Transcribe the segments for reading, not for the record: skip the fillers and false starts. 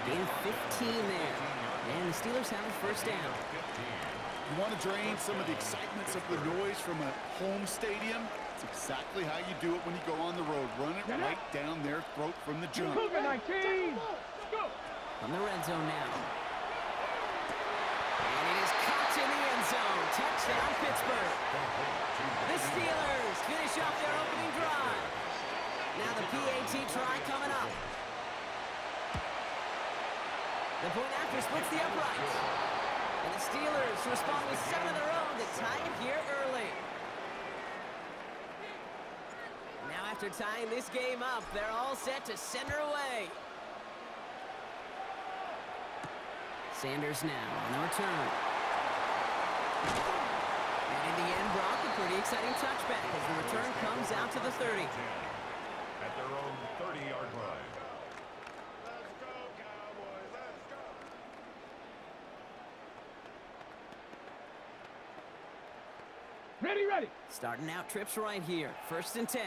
Gain of 15 there. And the Steelers have a first down. You want to drain some of the excitements of the noise from a home stadium? It's exactly how you do it when you go on the road. Run it right down their throat from the jump. From the red zone now. And it is caught in the end zone. Touchdown, Pittsburgh. The Steelers finish off their opening drive. Now the PAT try coming up. The point after splits the uprights. And the Steelers respond with 7 of their own to tie it here early. Now after tying this game up, they're all set to center away. Sanders now on the return. And in the end, Brock, a pretty exciting touchback as the return comes out to the 30. At their own 30-yard line. Ready. Starting out trips right here. 1st and 10.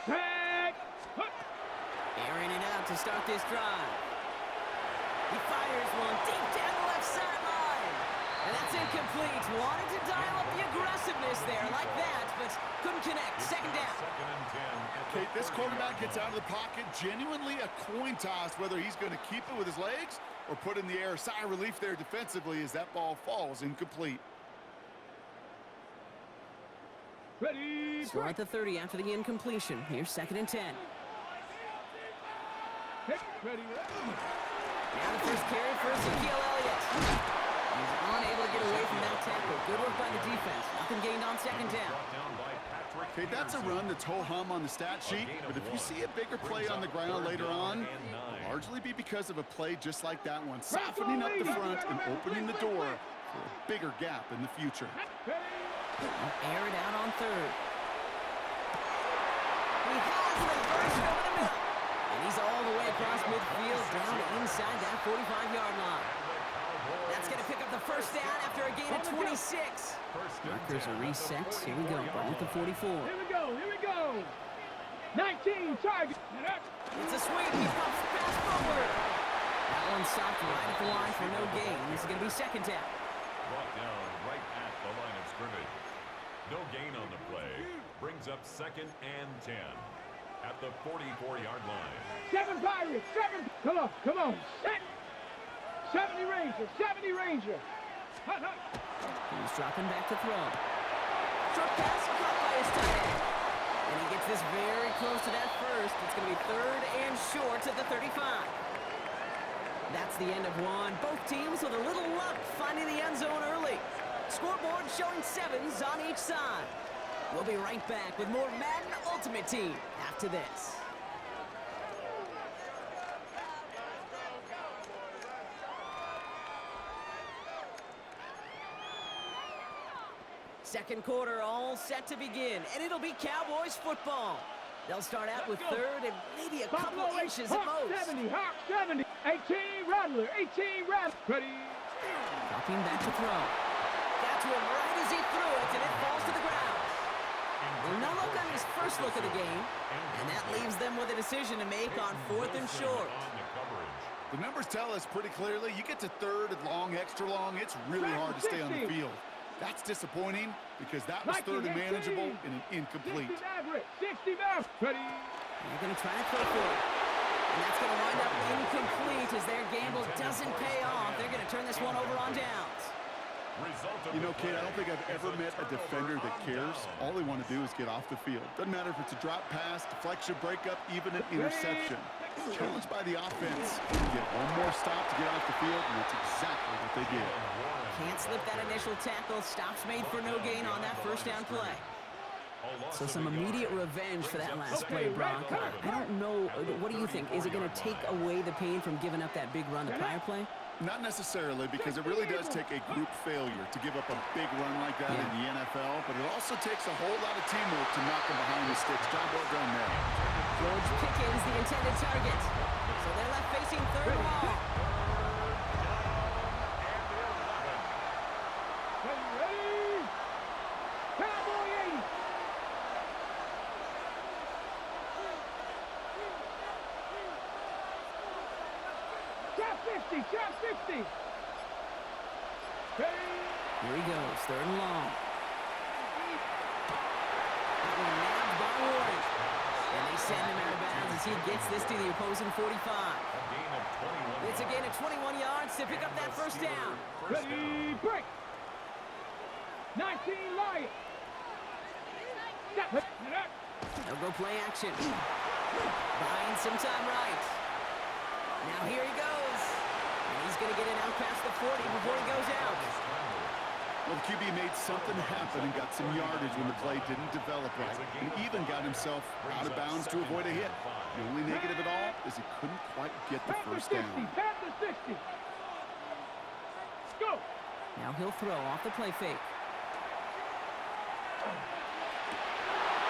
Back. Airing it out to start this drive. He fires one deep down the left sideline. And that's incomplete. Wanted to dial up the aggressiveness there like that, but couldn't connect. 2nd down. Kate, this quarterback gets out of the pocket. Genuinely a coin toss whether he's going to keep it with his legs or put in the air. Sigh of relief there defensively as that ball falls incomplete. Ready. So at the 30 after the incompletion. Here's 2nd and 10. Ready. Now the first carry for Ezekiel Elliott. He's unable to get away from that tackle. Good work by the defense. Nothing gained on 2nd down. Okay, that's a run that's ho-hum on the stat sheet, but if you see a bigger play on the ground later on, it'll largely be because of a play just like that one, softening up the front and opening the door for a bigger gap in the future. Air it out on 3rd. He has the first over the middle. And he's all the way across midfield down inside that 45-yard line. That's going to pick up the first down after a gain of 26. Markers are reset. Here we go. Ball with the 44. Here we go. 19 target. It's a sweep. He pops pass forward. That one stopped right at the line for no gain. This is going to be 2nd down. Brought down right at the line of scrimmage. No gain on the play. Brings up 2nd and 10 at the 44-yard line. 7 Pirates. 7. Come on. Set. 70 Ranger. He's dropping back to throw. Short pass caught by his tight end. And he gets this very close to that first. It's going to be 3rd and short at the 35. That's the end of one. Both teams with a little luck finding the end zone early. Scoreboard showing 7s on each side. We'll be right back with more Madden Ultimate Team after this. Second quarter all set to begin, and it'll be Cowboys football. They'll start out with 3rd and maybe a couple inches at most. 70. 18 Rattler. Ready. Dropping back to throw. Got to him right as he threw it, and it falls to the ground. Well, no luck on his first look of the game, and that leaves them with a decision to make on 4th and short. The numbers tell us pretty clearly, you get to 3rd and long, extra long, it's really hard to stay on the field. That's disappointing because that was 3rd and manageable and an incomplete. 60 Ready. They're going to try to throw for it. And that's going to wind up incomplete as their gamble doesn't pay off. They're going to turn this one over on downs. You know, Kate, I don't think I've ever met a defender that cares. All they want to do is get off the field. Doesn't matter if it's a drop pass, deflection, breakup, even an interception. Challenged by the offense. Get one more stop to get off the field, and that's exactly what they did. Can't slip that initial tackle. Stops made for no gain on that first down play. So some immediate revenge for that last play, Brock. I don't know. What do you think? Is it going to take away the pain from giving up that big run the prior play? Not necessarily, because it really does take a group failure to give up a big run like that in the NFL, but it also takes a whole lot of teamwork to knock them behind the sticks. Job well done there. George Pickens, the intended target. So they're left facing 3rd and long. Ready. Cowboy 80. Trap 50, trap 50. Here he goes, third and long. That one nabbed by Ward. And they send him out of bounds as he gets this to the opposing 45. It's a gain of 21 yards to pick up that first down. Ready, break. 19 Lions. They'll go play action. Buying some time right. Now here he goes. And he's going to get it out past the 40 before he goes out. Well, the QB made something happen and got some yardage when the play didn't develop right. And even got himself out of bounds to avoid a hit. The only negative at all is he couldn't quite get the first down. Panther 60. Let's go. Now he'll throw off the play fake.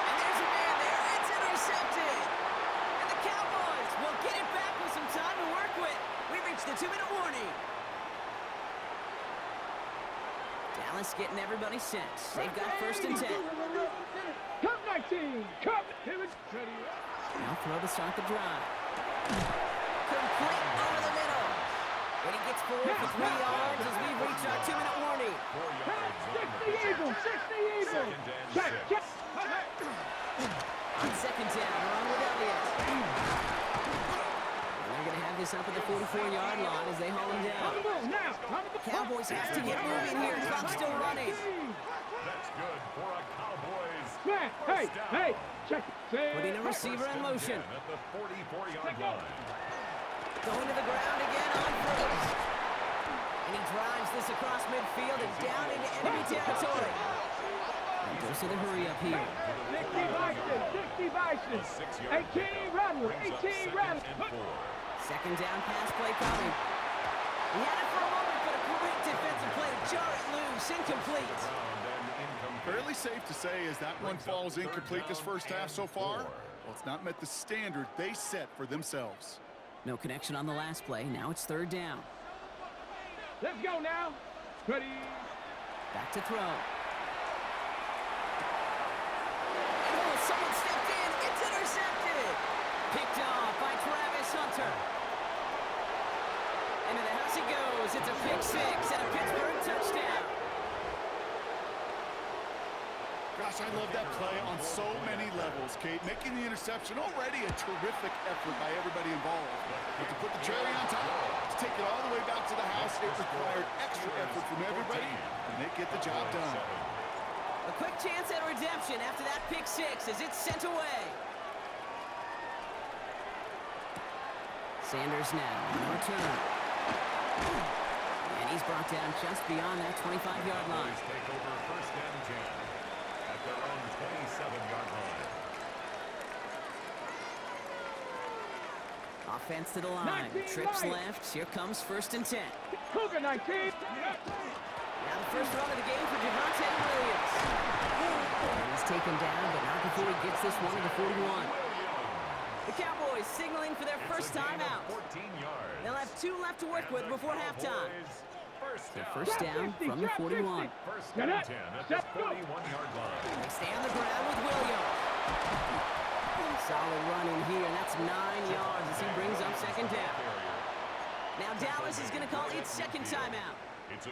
And there's a man there. It's intercepted. And the Cowboys will get it back with some time to work with. We reached the 2-minute warning. Dallas getting everybody set. They've got first and 10. Come 19. Come. Now throw to start the drive. Complete over the middle. And he gets forward for 3 yards as we reach our 2-minute warning. 60 Eagles. 60 Eagles. Check. Check. On second down, we're on with Elliott. And they're going to have this up at the 44-yard line as they haul him down. Cowboys have to get moving here. Clock's still running. That's good for a Cowboys. Man, hey, check. Putting a receiver in motion. At the 44-yard line. Going to the ground again on first. And he drives this across midfield and down into enemy territory. And goes to the hurry up here. 60 Bison. 18 Rattler. 18 Rattler. Second down pass play coming. He had it for a moment, but a great defensive play to jar it loose. Incomplete. Fairly safe to say as that one falls incomplete this first half so far. Well, it's not met the standard they set for themselves. No connection on the last play. Now it's third down. Let's go now. Ready. Back to throw. Oh, someone stepped in. It's intercepted. Picked off by Travis Hunter. Into the house he goes. It's a pick six and a Pittsburgh touchdown. Gosh, I love that play on so many levels, Kate. Making the interception already a terrific effort by everybody involved. But to put the cherry on top, to take it all the way back to the house, it required extra effort from everybody, and they get the job done. A quick chance at redemption after that pick six as it's sent away. Sanders now on the return. And he's brought down just beyond that 25-yard line. Take over first and 10. At their own 27-yard line. Offense to the line. Trips left. Here comes first and 10. Cougar 19. Now the first run of the game for Javonte Williams. And he's taken down, but not before he gets this one to the 41. The Cowboys signaling for their first time out. 14 yards. They'll have 2 left to work with before halftime. First The first down from the 41. First and 10 at the 41-yard line. They stay on the ground with Williams. Solid run in here, and that's 9 yards as he brings up second down. Now Dallas is going to call its second timeout.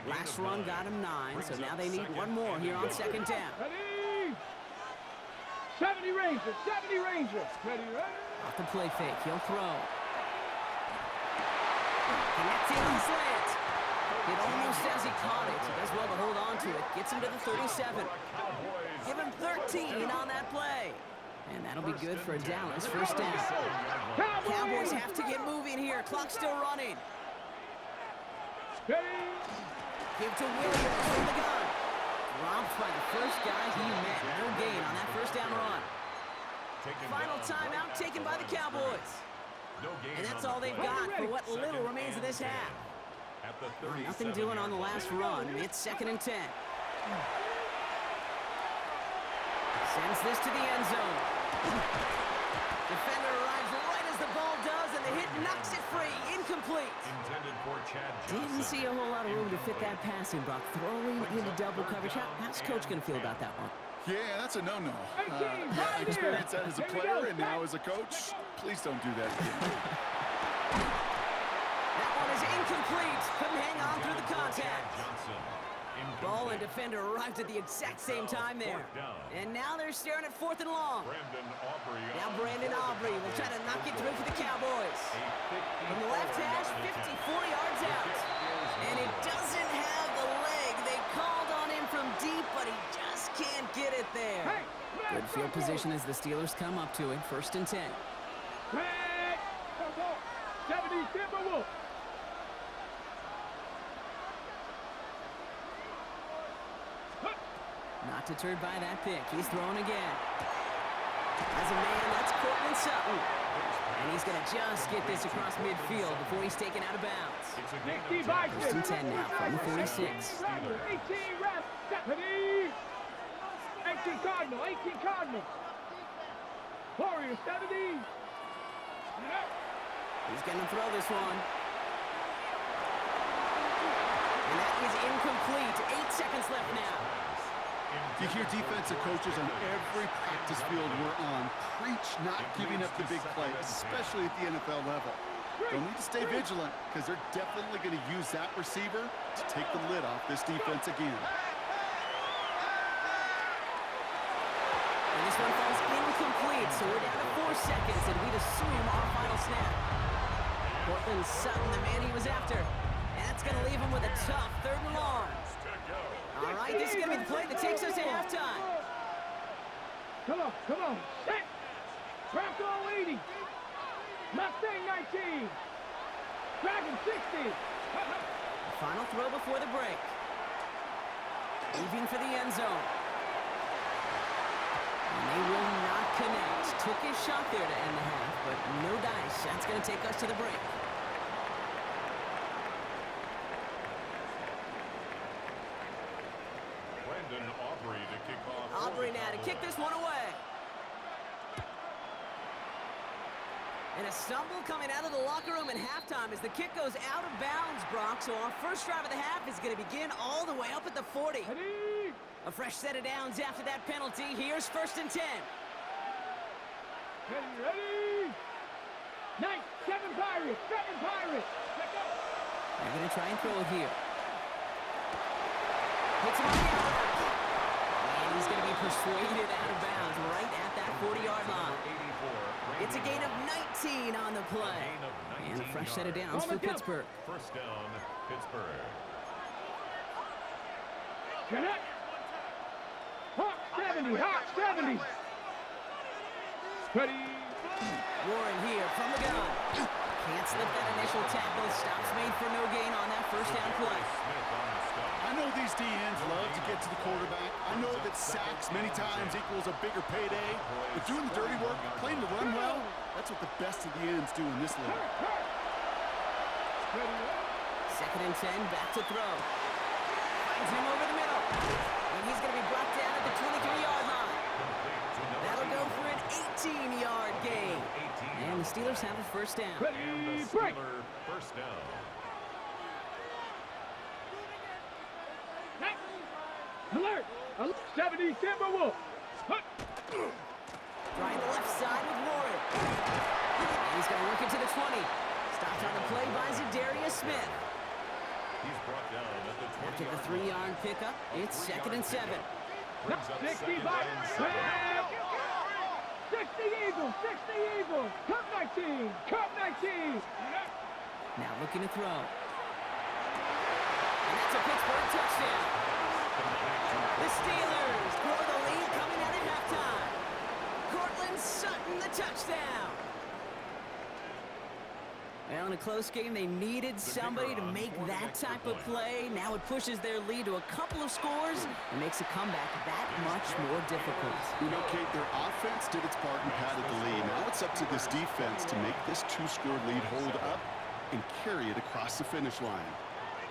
Last run got him 9, so now they need one more here on second down. Ready. 70 Rangers. 70 Rangers. Ready. Off the play fake, he'll throw. Connecting on slant. It almost as he caught it. He does well to hold on to it. Gets him to the 37. Give him 13 on that play. And that'll be good for a Dallas first down. Cowboys have to get moving here. Clock's still running. Ready. Give to Williams from the gun. Dropped by the first guy he met. No gain on that first down run. Final timeout taken by the Cowboys. And that's all they've got for what little remains of this half. Nothing doing on the last run. It's second and 10. Sends this to the end zone. Defender arrives right as the ball does, and the hit knocks it free. Incomplete. Didn't see a whole lot of room to fit that passing, Buck. Throwing into double coverage. How's Coach going to feel about that one? Yeah, that's a no-no. I experienced that as a player and now as a coach. Please don't do that again. That one is incomplete. Couldn't hang on through the contact. Johnson. Ball and defender arrived at the exact same time there. And now they're staring at 4th and long. Now Brandon Aubrey will try to knock it through for the Cowboys. From the left hash, 54 yards out. And it doesn't have the leg. They called on him from deep, but he just can't get it there. Good field position as the Steelers come up to it. 1st and 10. 70 Timberwolves. Not deterred by that pick. He's throwing again. As a man, that's Cortland Sutton. And he's going to just get this across midfield before he's taken out of bounds. 1st and 10 now from the 46. 18 ref. Stephanie. 18 Cardinal. 18 Cardinal. Warriors 70. He's going to throw this one. And that is incomplete. 8 seconds left now. You hear defensive coaches on every practice field we're on preach not giving up the big play, especially at the NFL level. They'll need to stay vigilant because they're definitely going to use that receiver to take the lid off this defense again. And this one falls incomplete, so we're down to 4 seconds, and we'd assume our final snap. Cortland Sutton, the man he was after. And that's going to leave him with a tough 3rd and long. All right, this is going to be the play that takes us to halftime. Come on. Set. Bronco 80. Mustang 19. Dragon 60. Final throw before the break. Leaving for the end zone. And they will not connect. Took his shot there to end the half, but no dice. That's going to take us to the break. Aubrey now to kick this one away. And a stumble coming out of the locker room in halftime as the kick goes out of bounds, Brock. So our first drive of the half is going to begin all the way up at the 40. A fresh set of downs after that penalty. Here's 1st and 10. Ready? 7 Pirates. They're going to try and throw it here. Hits him on the outside. And he's going to be persuaded out of bounds right at that 40-yard line. It's a gain of 19 on the play. And a fresh set of downs for Pittsburgh. 1st down, Pittsburgh. Get up. Hawk 70. Ready? Warren here from the gun. Can't slip that initial tackle. Stops made for no gain on that 1st down play. I know these DNs love to get to the quarterback. I know that sacks many times equals a bigger payday. But doing the dirty work, playing the run well, that's what the best of the ends do in this league. 2nd and 10, back to throw. Finds him over the middle. And he's going to be brought down at the 23-yard line. That'll go for an 18-yard gain. And the Steelers have a 1st down. And the Steeler 1st down. Alert! 70 Timberwolves. Trying the left side with Warren. And he's going to work it to the 20. Stopped on the play by Zadarius Smith. He's brought down at the 20. After the 3-yard pickup, it's 2nd and 7. 60 Eagles. Cup 19. Now looking to throw. And that's a Pittsburgh touchdown. The Steelers grow the lead coming out at halftime. Cortland Sutton, the touchdown. Well, in a close game, they needed somebody to make that type of play. Now it pushes their lead to a couple of scores and makes a comeback that much more difficult. You know, Kate, their offense did its part and padded the lead. Now it's up to this defense to make this 2-score lead hold up and carry it across the finish line.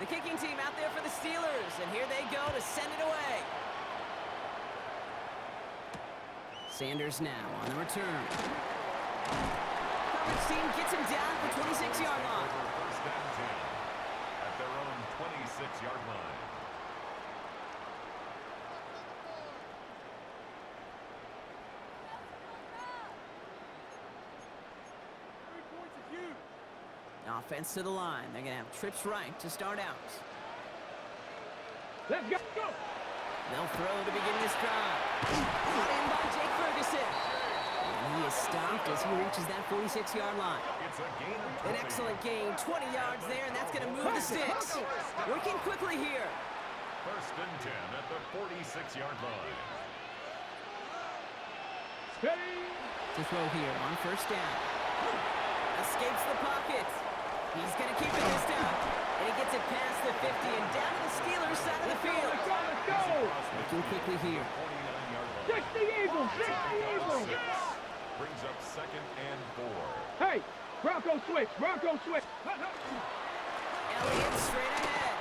The kicking team out there for the Steelers, and here they go to send it away. Sanders now on the return. Coverage team gets him down at the 26-yard line. 1st down 10 at their own 26-yard line. Offense to the line. They're going to have trips right to start out. Let's go. Go. They'll throw to begin this drive. Brought in by Jake Ferguson. And he is stopped as he reaches that 46-yard line. It's a gain of An excellent gain, 20 yards there, and that's going to move the sticks. Working quickly here. First and 10 at the 46-yard line. Steady. To throw here on first down. Escapes the pocket. He's going to keep it this time. And he gets it past the 50 and down to the Steelers' side of the field. Let's go. Working quickly here. 49-yard line. 60 Eagles. 60 Eagles. Brings up second and 4. Hey, Bronco switch. Bronco switch. Elliott straight ahead.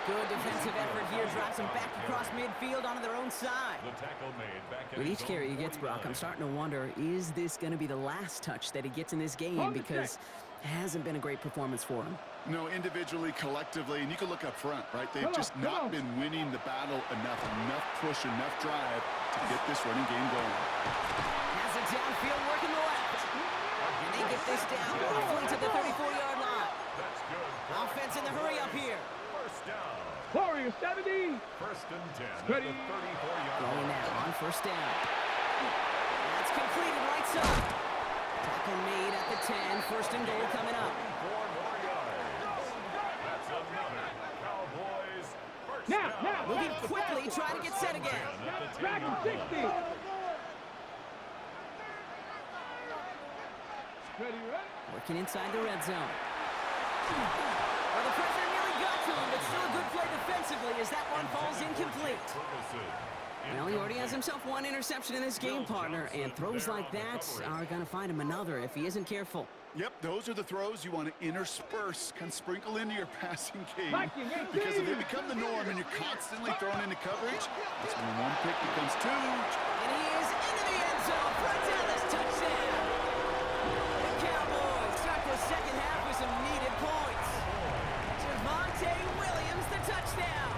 Good defensive effort here. Drives them back across midfield onto their own side. The tackle made back at With his each own carry he gets, Brock, 49. I'm starting to wonder, is this going to be the last touch that he gets in this game? Because it hasn't been a great performance for him. No, individually, collectively, and you can look up front, right? They've just not been winning the battle enough push, enough drive to get this running game going. Has it downfield, working the left. And they get this down roughly to the 34-yard line. That's good. Offense in the hurry up here. First down. Warrior 70. First and 10 at Ready. the 34-yard Throwing line. now on first down. That's completed right side. Tackle made at the 10. First and goal coming up. 4 more yards. That's another Cowboys first Now, down. now. Moving quickly, trying to get set again. At the Dragon 10-yard 60. line. Ready, ready. Working inside the red zone. Well, the pressure nearly got to him, but still a good play defensively as that one falls incomplete. Ferguson. Well, he already has himself one interception in this game, partner, and throws like that are going to find him another if he isn't careful. Yep, those are the throws you want to intersperse, kind of sprinkle into your passing game. Viking 18. Because if they become the norm and you're constantly thrown into coverage, that's when one pick becomes two. And he is into the end zone for a Dallas touchdown. The Cowboys start the second half with some needed points. Javonte Williams, the touchdown.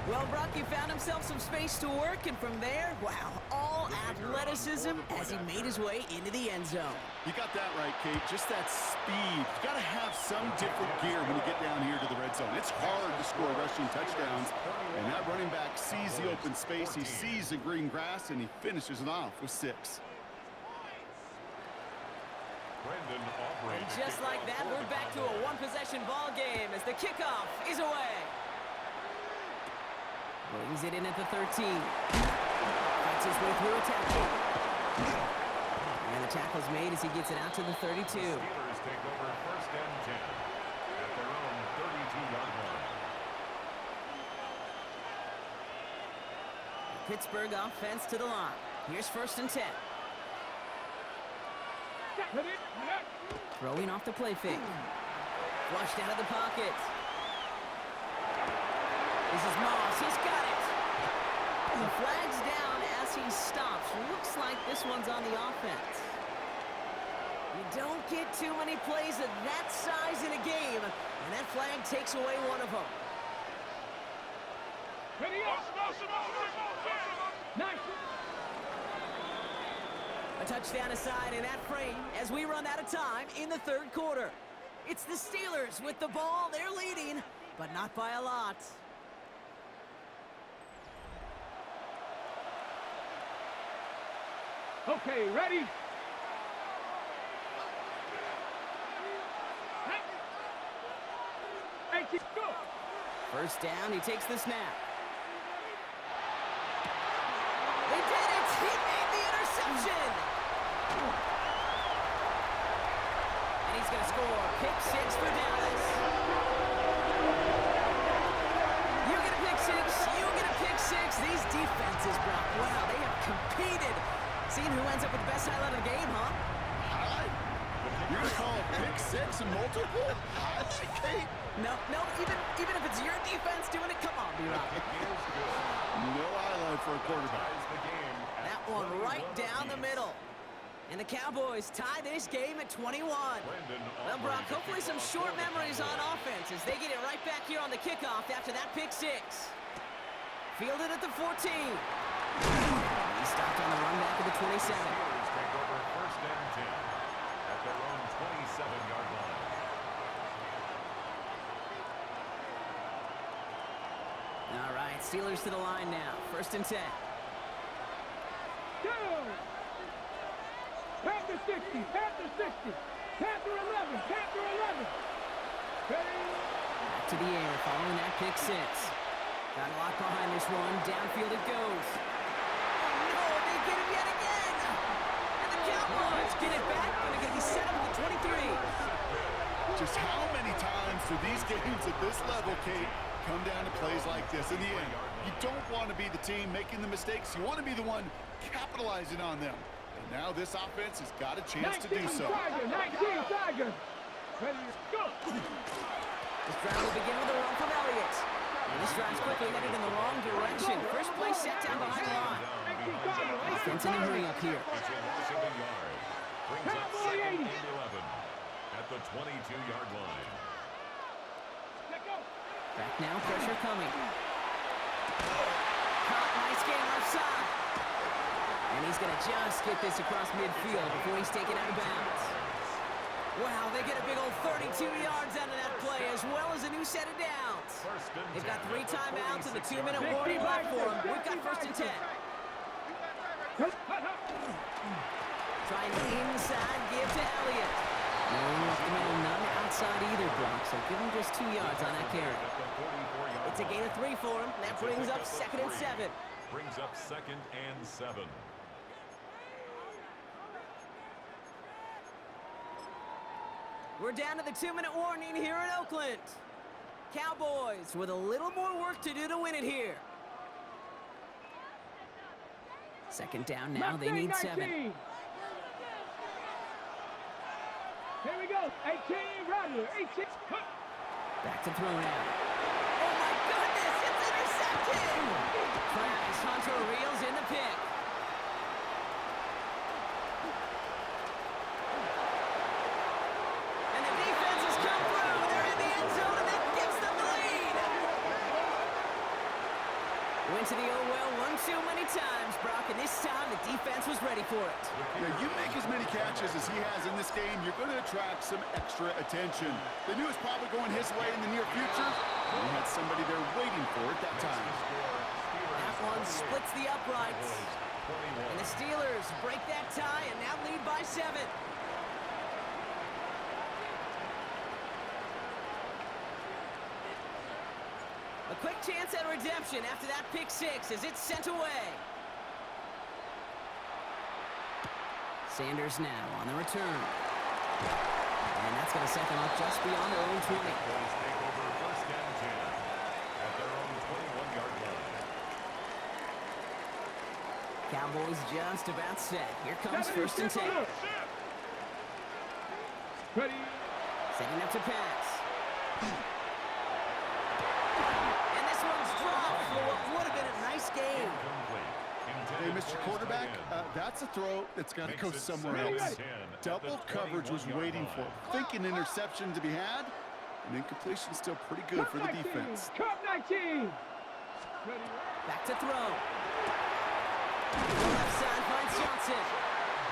Well, Brock, he found himself some space to work, and from there, wow, all athleticism as he made his way into the end zone. You got that right, Kate. Just that speed. You got to have some different gear when you get down here to the red zone. It's hard to score rushing touchdowns, and that running back sees the open space, he sees the green grass, and he finishes it off with 6. Brandon Aubrey. And just like that, we're back to a one-possession ball game as the kickoff is away. Brings it in at the 13. Fights his way through a tackle. And the tackle's made as he gets it out to the 32. Steelers take over first and 10 at their own 32-yard line. Pittsburgh offense to the line. Here's first and 10. Ready. Throwing off the play fake. Flushed out of the pocket. This is Moss. He's got it. The flag's down as he stops. Looks like this one's on the offense. You don't get too many plays of that size in a game, and that flag takes away one of them. Ready up. Nice. A touchdown aside in that frame as we run out of time in the third quarter. It's the Steelers with the ball. They're leading, but not by a lot. Okay, ready? Hey, go! First down, he takes the snap. They did it! He made the interception! And he's going to score. Pick 6 for Dallas. You get a pick 6, you get a pick 6. These defenses, Brock, wow, they have competed. Seeing who ends up with the best highlight of the game, huh? Highlight? You're going to call a pick 6 and multiple? Highlight, Kate? No, even if it's your defense doing it, come on, B-Rock. No highlight for a quarterback. Ties the game at That one right 21 down the apiece. middle. And the Cowboys tie this game at 21. Brandon Well, Aubrey Brock, to hopefully kick some off short for the memories on Cowboys. offense as they get it right back here on the kickoff after that pick 6. Fielded at the 14. He stopped on the run back of the 27. Steelers take over first and 10 at their own 28 Steelers to the line now. 1st and 10. Go! Panther 60, Panther 60, Panther 11, Panther 11. Ready? Back to the air following that pick 6. Got a lot behind this one. Downfield it goes. Oh, no, they get him yet again. And the Cowboys get it back. And they're going to be set up at the 23. Just how many times do these games at this level, Kate, come down to plays like this? In the end, you don't want to be the team making the mistakes. You want to be the one capitalizing on them. And now this offense has got a chance to do so. 19 Tiger. Ready, go! This drive will begin with a run from Elliott. And this drive's quickly headed in the wrong direction. First play set down behind the line. Offense in a hurry up here. Brings up 2nd and 11 at the 22-yard line. Back now, pressure coming. Caught, nice game left side. And he's going to just get this across midfield before he's taken out of bounds. Wow, they get a big old 32 yards out of that play, as well as a new set of downs. They've got 3 timeouts and the 2-minute warning left for them. We've got 1st and 10. Trying inside, give to Elliott. No up the middle, none outside either, Brock, so give him just 2 yards on that carry. It's a gain of 3 for him. That brings up 2nd and 7. Brings up 2nd and 7. We're down to the 2-minute warning here in Oakland. Cowboys with a little more work to do to win it here. 2nd down now, they need 7. Here we go, 18, Rattler, 18. Back to throw now. Oh my goodness, it's intercepted! Travis Hunter reels in the pick. And the defense has come through. They're in the end zone, and that gives them the lead. Went to the oh well one too many times, Brock, and this time the defense was ready for it. Yeah, you make as many catches as he has in this game, you're going to attract some extra attention. They knew it was probably going his way in the near future. He had somebody there waiting for it that time. That one splits the uprights. And the Steelers break that tie and now lead by 7. A quick chance at redemption after that pick 6 as it's sent away. Sanders now on the return. And that's going to set them up just beyond their own 20. Boys take over 1st and 10 at their own 21-yard line. Cowboys just about set. Here comes 1st and 10. Ready? Setting up to pass. And this one's dropped for what would have been a nice game. Hey, Mr. Quarterback, that's a throw that's got to go somewhere else. Double coverage was waiting for it. Thinking interception to be had, and incompletion still pretty good for the defense. Cup 19. Back to throw. Left side finds Johnson.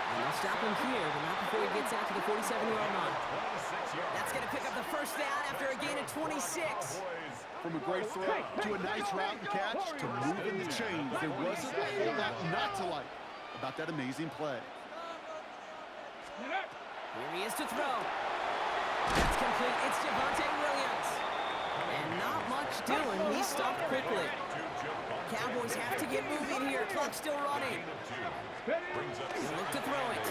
And they'll stop him here, but not before he gets out to the 47-yard line. That's going to pick up the 1st down after a gain of 26. From a great throw to a nice route and catch to moving the chains, there wasn't a whole lot not to like about that amazing play. Here he is to throw. That's complete. It's Javonte Williams. And not much doing. He stopped quickly. Cowboys have to get moving here. Clock still running. Look to throw it.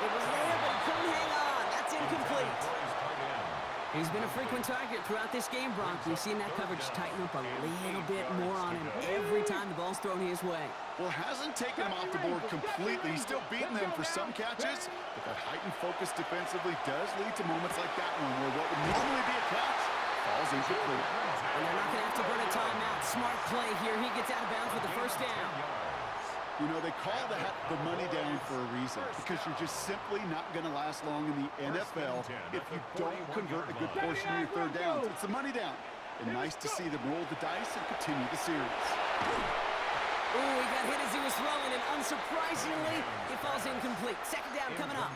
It was there, but he couldn't hang on. That's incomplete. He's been a frequent target throughout this game, Bronk. We've seen that coverage tighten up a little bit more on him every time the ball's thrown his way. Well, hasn't taken him off the board completely. He's still beating them for some catches, but that heightened focus defensively does lead to moments like that one where what would normally be a catch falls incomplete. And they're not going to have to burn a timeout. Smart play here. He gets out of bounds with the 1st down. You know, they call that the money down for a reason, because you're just simply not going to last long in the NFL if you don't convert a good portion of your 3rd downs. It's the money down. And nice to see them roll the dice and continue the series. Ooh, he got hit as he was throwing, and unsurprisingly, it falls incomplete. 2nd down coming up.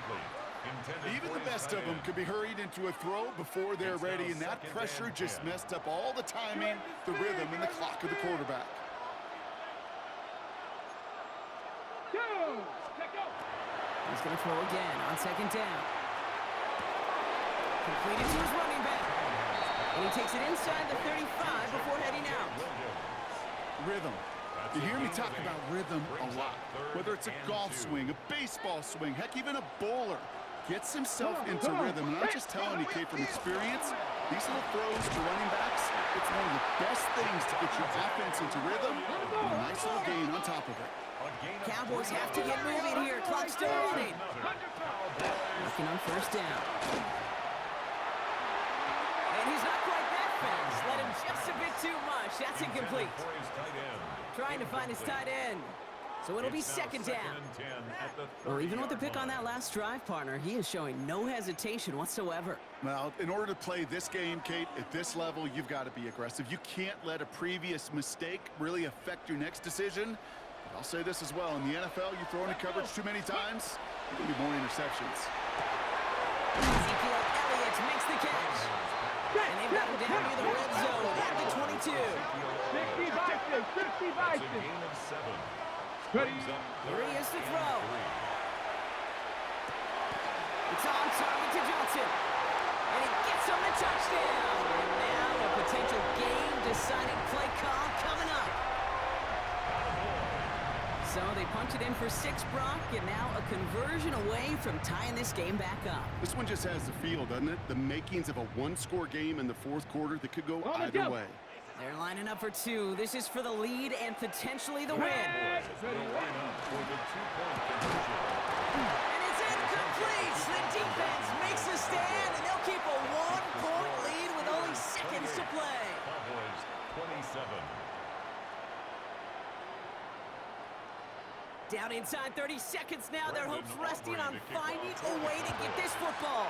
Even the best of them could be hurried into a throw before they're ready, and that pressure just messed up all the timing, the rhythm, and the clock of the quarterback. He's going to throw again on second down. Completed to his running back. And he takes it inside the 35 before heading out. Rhythm. You hear me talk about rhythm a lot. Whether it's a golf swing, a baseball swing, heck, even a bowler. Gets himself into rhythm. And I'm just telling you, Kate, from experience, these little throws to running backs, it's one of the best things to get your offense into rhythm. And a nice little gain on top of it. Cowboys have to get moving here. Clock's still running. Looking on first down. And he's not quite that fast. Let him just a bit too much. That's incomplete. Trying to find his tight end. So it'll be second down. Well, even with the pick on that last drive, partner, he is showing no hesitation whatsoever. Well, in order to play this game, Kate, at this level, you've got to be aggressive. You can't let a previous mistake really affect your next decision. But I'll say this as well. In the NFL, you throw into coverage too many times, there's going to be more interceptions. Ezekiel Elliott makes the catch. And they've got him down near the red zone at the 22. 50 Vikings, 50 Vikings. Here he is to throw. It's on target to Johnson. And he gets him the touchdown. And now a potential game-deciding play call coming up. So they punch it in for 6, Brock, and now a conversion away from tying this game back up. This one just has the feel, doesn't it? The makings of a one-score game in the fourth quarter that could go either way. They're lining up for 2. This is for the lead and potentially the win. And it's incomplete. The defense makes a stand, and they'll keep a 1-point lead with only seconds to play. Cowboys 27. Down inside 30 seconds now. Their hopes resting on finding a way to get this football.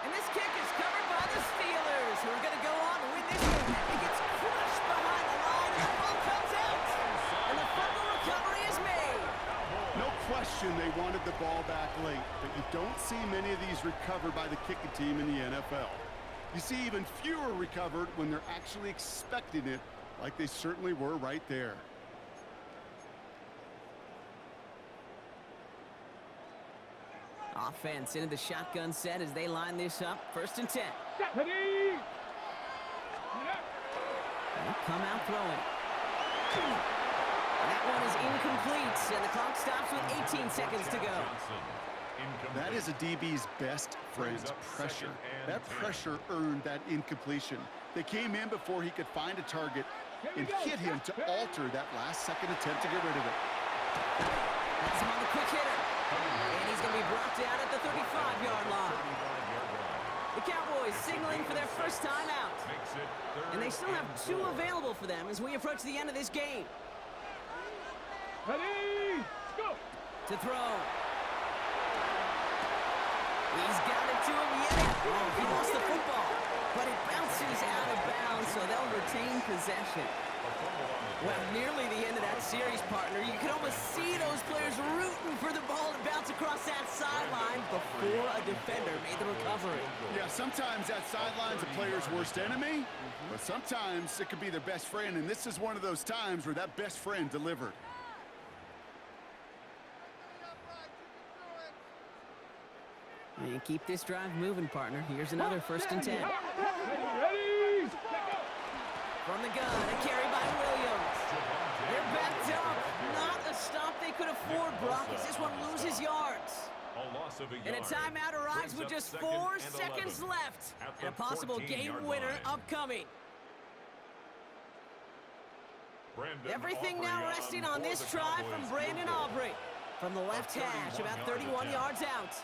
And this kick is covered by the Steelers, who are going to go on to win this game. It gets crushed behind the line, and the ball comes out. And the fumble recovery is made. No question they wanted the ball back late, but you don't see many of these recovered by the kicking team in the NFL. You see even fewer recovered when they're actually expecting it, like they certainly were right there. Offense into the shotgun set as they line this up. 1st and 10. Ready. They'll come out throwing. That one is incomplete, and the clock stops with 18 seconds to go. That is a DB's best friend, pressure. That pressure earned that incompletion. They came in before he could find a target and hit him to alter that last-second attempt to get rid of it. That's him on the quick hitter. And he's going to be brought down at the 35-yard line. The Cowboys signaling for their first time out. And they still have 2 available for them as we approach the end of this game. Ready, go. To throw. He's got it to him yet. Oh, he lost the football. But it bounces out of bounds, so they'll retain possession. Well, nearly the end of that series, partner. You can almost see those players rooting for the ball to bounce across that sideline before a defender made the recovery. Yeah, sometimes that sideline's a player's worst enemy, but sometimes it could be their best friend, and this is one of those times where that best friend delivered. And keep this drive moving, partner. Here's another 1st and 10. Ready. From the gun, a carry by Williams. They're backed up. Not a stop they could afford, Brock, as this one loses yards. And a timeout arrives with just 4 seconds left. And a possible game winner upcoming. Everything now resting on this try from Brandon Aubrey. From the left hash, about 31 yards out.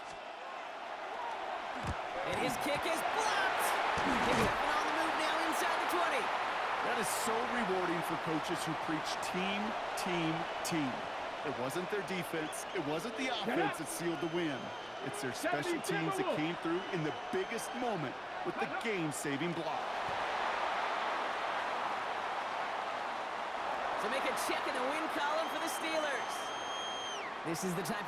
And his kick is blocked. He's up and on the move now inside the 20. That is so rewarding for coaches who preach team, team, team. It wasn't their defense. It wasn't the offense that sealed the win. It's their special teams that came through in the biggest moment with the game-saving block. To make a check in the win column for the Steelers. This is the type of